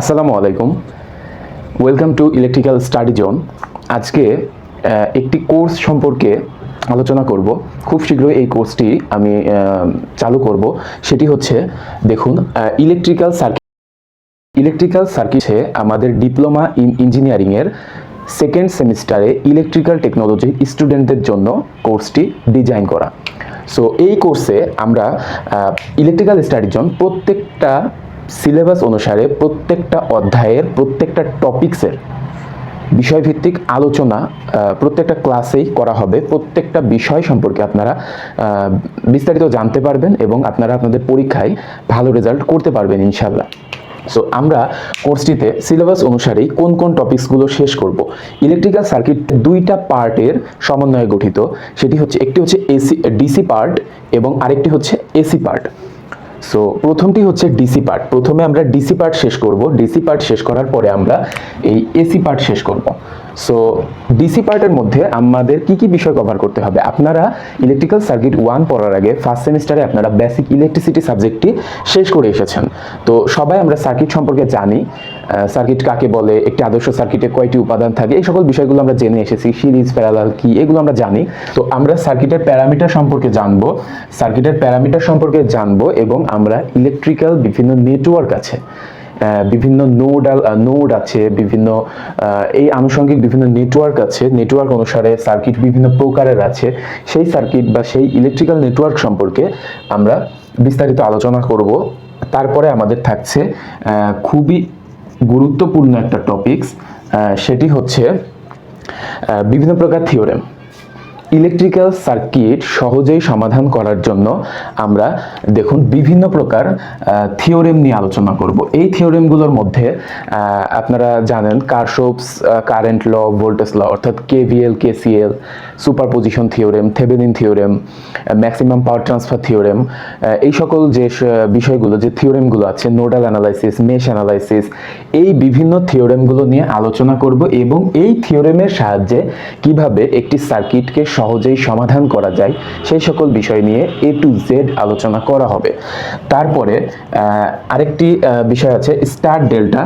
আসসালামু আলাইকুম। Welcome to electrical study zone. আজকে একটি কোর্স সম্পর্কে আলোচনা করব। খুব শীঘ্রই এই কোর্সটি আমি চালু করব। সেটি হচ্ছে, দেখুন, ইলেকট্রিক্যাল সার্কিটে আমাদের ডিপ্লোমা ইন ইঞ্জিনিয়ারিংয়ের সেকেন্ড সেমিস্টারে ইলেকট্রিক্যাল টেকনোলজি স্টুডেন্টদের জন্য কোর্সটি ডিজাইন করা। সো এই কোর্সে আমরা ইলেকট্রিক্যাল স্টাডি জোন প্রত্যেকটা সিলেবাস অনুসারে প্রত্যেকটা অধ্যায়ের প্রত্যেকটা টপিক্সের বিষয়ভিত্তিক আলোচনা প্রত্যেকটা ক্লাসেই করা হবে। প্রত্যেকটা বিষয় সম্পর্কে আপনারা বিস্তারিত জানতে পারবেন এবং আপনারা আপনাদের পরীক্ষায় ভালো রেজাল্ট করতে পারবেন ইনশাআল্লাহ। সো আমরা কোর্সটিতে সিলেবাস অনুসারেই কোন কোন টপিকসগুলো শেষ করব। ইলেকট্রিক্যাল সার্কিট দুইটা পার্টের সমন্বয়ে গঠিত। সেটি হচ্ছে, একটি হচ্ছে ডিসি পার্ট এবং আরেকটি হচ্ছে এসি পার্ট। সো প্রথমটি হচ্ছে ডিসি পার্ট। প্রথমে আমরা ডিসি পার্ট শেষ করব। ডিসি পার্ট শেষ করার পরে আমরা এই এসি পার্ট শেষ করব। সো ডিসি পার্টের মধ্যে আমাদের কি কি বিষয় কভার করতে হবে? আপনারা ইলেকট্রিক্যাল সার্কিট 1 পড়ার আগে ফার্স্ট সেমিস্টারে আপনারা বেসিক ইলেকট্রিসিটি সাবজেক্টটি শেষ করে এসেছেন। তো সবাই আমরা সার্কিট সম্পর্কে জানি। সার্কিট কাকে বলে, একটি আদর্শ সার্কিটে কয়টি উপাদান থাকে, এই সকল বিষয়গুলো আমরা জেনে এসেছি। সিরিজ, প্যারালাল কি, এগুলো আমরা জানি। তো আমরা সার্কিটের প্যারামিটার সম্পর্কে জানবো এবং আমরা ইলেকট্রিক্যাল বিভিন্ন নেটওয়ার্ক আছে, বিভিন্ন নোড আছে, বিভিন্ন এই আনুষঙ্গিক বিভিন্ন নেটওয়ার্ক আছে। নেটওয়ার্ক অনুসারে সার্কিট বিভিন্ন প্রকারের আছে। সেই সার্কিট বা সেই ইলেকট্রিক্যাল নেটওয়ার্ক সম্পর্কে আমরা বিস্তারিত আলোচনা করব। তারপরে আমাদের থাকছে খুবই গুরুত্বপূর্ণ একটা টপিকস, সেটি হচ্ছে বিভিন্ন প্রকার থিওরেম। ইলেকট্রিক্যাল সার্কিট সহজেই সমাধান করার জন্য আমরা দেখুন বিভিন্ন প্রকার থিওরেম নিয়ে আলোচনা করব। এই থিওরেমগুলোর মধ্যে আপনারা জানেন কারশফস কারেন্ট ল, ভোল্টেজ ল, অর্থাৎ KVL, KCL, superposition theorem, Thevenin theorem, maximum power transfer theorem, এই সকল যে বিষয়গুলো, যে থিওরেমগুলো আছে, নোডাল অ্যানালাইসিস, মেশ অ্যানালাইসিস, এই বিভিন্ন থিওরেমগুলো নিয়ে আলোচনা করব এবং এই থিওরেমের সাহায্যে কিভাবে একটি সার্কিটকে সহজেই সমাধান করা যায় সেই সকল বিষয় নিয়ে A to Z আলোচনা করা হবে। তারপরে আরেকটি বিষয় আছে স্টার ডেল্টা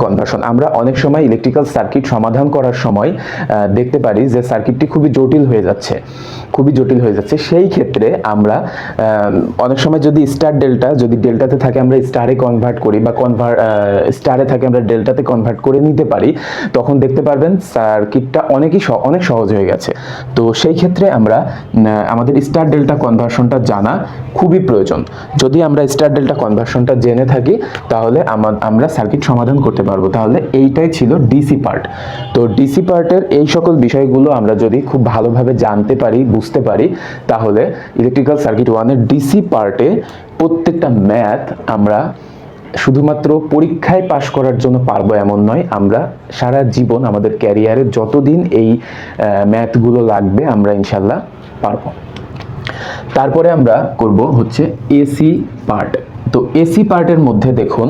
কনভার্সন। আমরা অনেক সময় ইলেকট্রিক্যাল সার্কিট সমাধান করার সময় দেখতে পারি যে সার্কিটটি খুবই জটিল হয়ে যাচ্ছে। সেই ক্ষেত্রে আমরা অনেক সময় যদি যদি ডেল্টাতে থাকে আমরা স্টারে কনভার্ট করি, বা স্টারে থাকে আমরা ডেল্টাতে কনভার্ট করে নিতে পারি, তখন দেখতে পারবেন সার্কিটটা অনেক সহজ হয়ে গেছে। তো সেই ক্ষেত্রে আমরা আমাদের স্টার ডেল্টা কনভার্সনটা জানা খুবই প্রয়োজন। যদি আমরা স্টার ডেল্টা কনভার্সনটা জেনে থাকি তাহলে আমরা সার্কিট সমাধান করতে পারবো। তাহলে এইটাই ছিল ডিসি পার্ট। তো ডিসি পার্টের এই সকল বিষয়গুলো আমরা যদি খুব ভালোভাবে জানতে পারি, বুঝতে পারি, তাহলে ইলেকট্রিক্যাল সার্কিট 1-এর ডিসি পার্টে প্রত্যেকটা ম্যাথ আমরা শুধুমাত্র পরীক্ষায় পাশ করার জন্য পারবো এমন নয়, আমরা সারা জীবন আমাদের ক্যারিয়ারে যতদিন এই ম্যাথগুলো লাগবে আমরা ইনশাল্লাহ পারবো। তারপরে আমরা করব হচ্ছে এসি পার্ট। তো এসি পার্টের মধ্যে দেখুন,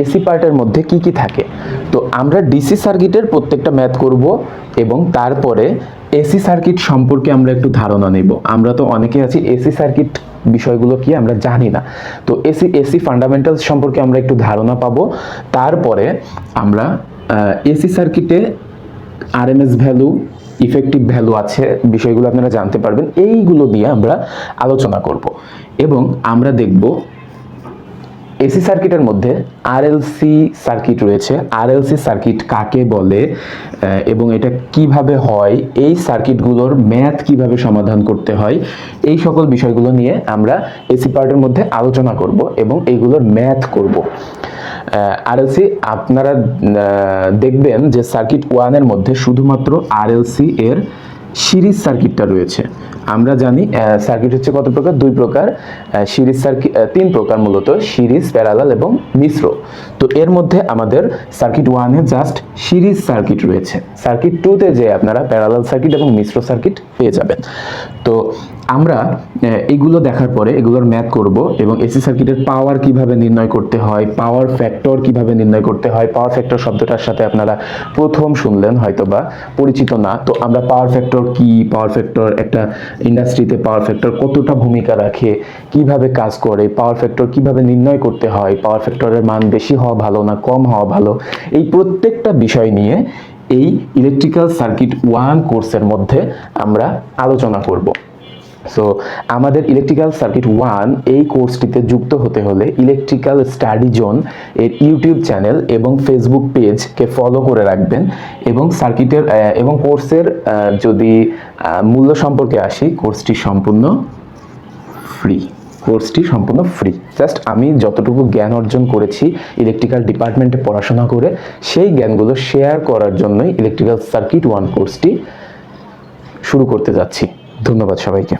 এসি পার্টের মধ্যে কি কি থাকে। তো আমরা ডিসি সার্কিটের প্রত্যেকটা ম্যাথ করব এবং তারপরে এসি সার্কিট সম্পর্কে আমরা একটু ধারণা নেব। আমরা তো অনেকে আছি এসি সার্কিট বিষয়গুলো কি আমরা জানি না। তো এসি ফান্ডামেন্টালস সম্পর্কে আমরা একটু ধারণা পাবো। তারপরে আমরা এসি সার্কিটে আরএমএস ভ্যালু, ইফেক্টিভ ভ্যালু আছে, বিষয়গুলো আপনারা জানতে পারবেন। এইগুলো দিয়ে আমরা আলোচনা করব এবং আমরা দেখব এসি সার্কিটের মধ্যে আরএলসি সার্কিট রয়েছে। আরএলসি সার্কিট কাকে বলে এবং এটা কিভাবে হয়, এই সার্কিটগুলোর ম্যাথ কিভাবে সমাধান করতে হয়, এই সকল বিষয়গুলো নিয়ে আমরা এসি পার্টের মধ্যে আলোচনা করব এবং এইগুলোর ম্যাথ করব। আরএলসি আপনারা দেখবেন যে সার্কিট 1-এর মধ্যে শুধুমাত্র আরএলসি এর সিরিজ সার্কিটটা রয়েছে। আমরা জানি সার্কিট হচ্ছে কত প্রকার? 2 প্রকার। সিরিজ সার্কিট 3 প্রকার মূলত, সিরিজ, প্যারালাল এবং মিশ্র। তো এর মধ্যে আমাদের সার্কিট 1-এ জাস্ট সিরিজ সার্কিট রয়েছে। সার্কিট 2-তে যে আপনারা প্যারালাল সার্কিট এবং মিশ্র সার্কিট পেয়ে যাবেন। তো আমরা এগুলো দেখার পরে এগুলোর ম্যাথ করব এবং এসি সার্কিটের পাওয়ার কিভাবে নির্ণয় করতে হয়, পাওয়ার ফ্যাক্টর কিভাবে নির্ণয় করতে হয়। পাওয়ার ফ্যাক্টর শব্দটার সাথে আপনারা প্রথম শুনলেন, হয়তোবা পরিচিত না। তো আমরা পাওয়ার ফ্যাক্টর কি, পাওয়ার ফ্যাক্টর একটা ইন্ডাস্ট্রিতে পাওয়ার ফ্যাক্টর কতটা ভূমিকা রাখে, কিভাবে কাজ করে, পাওয়ার ফ্যাক্টর কিভাবে নির্ণয় করতে হয়, পাওয়ার ফ্যাক্টরের মান বেশি হওয়া ভালো না কম হওয়া ভালো, এই প্রত্যেকটা বিষয় নিয়ে এই ইলেকট্রিক্যাল সার্কিট 1 কোর্সের মধ্যে আমরা আলোচনা করব। সো আমাদের ইলেকট্রিক্যাল সার্কিট 1 এই কোর্সটিতে যুক্ত হতে হলে ইলেকট্রিক্যাল স্টাডি জোন এর ইউটিউব চ্যানেল এবং ফেসবুক পেজকে ফলো করে রাখবেন। এবং সার্কিটের এবং কোর্সের যদি মূল্য সম্পর্কে আসি, কোর্সটি সম্পূর্ণ ফ্রি। জাস্ট আমি যতটুকু জ্ঞান অর্জন করেছি ইলেকট্রিক্যাল ডিপার্টমেন্টে পড়াশোনা করে, সেই জ্ঞানগুলো শেয়ার করার জন্যই ইলেকট্রিক্যাল সার্কিট 1 কোর্সটি শুরু করতে যাচ্ছি। ধন্যবাদ সবাইকে।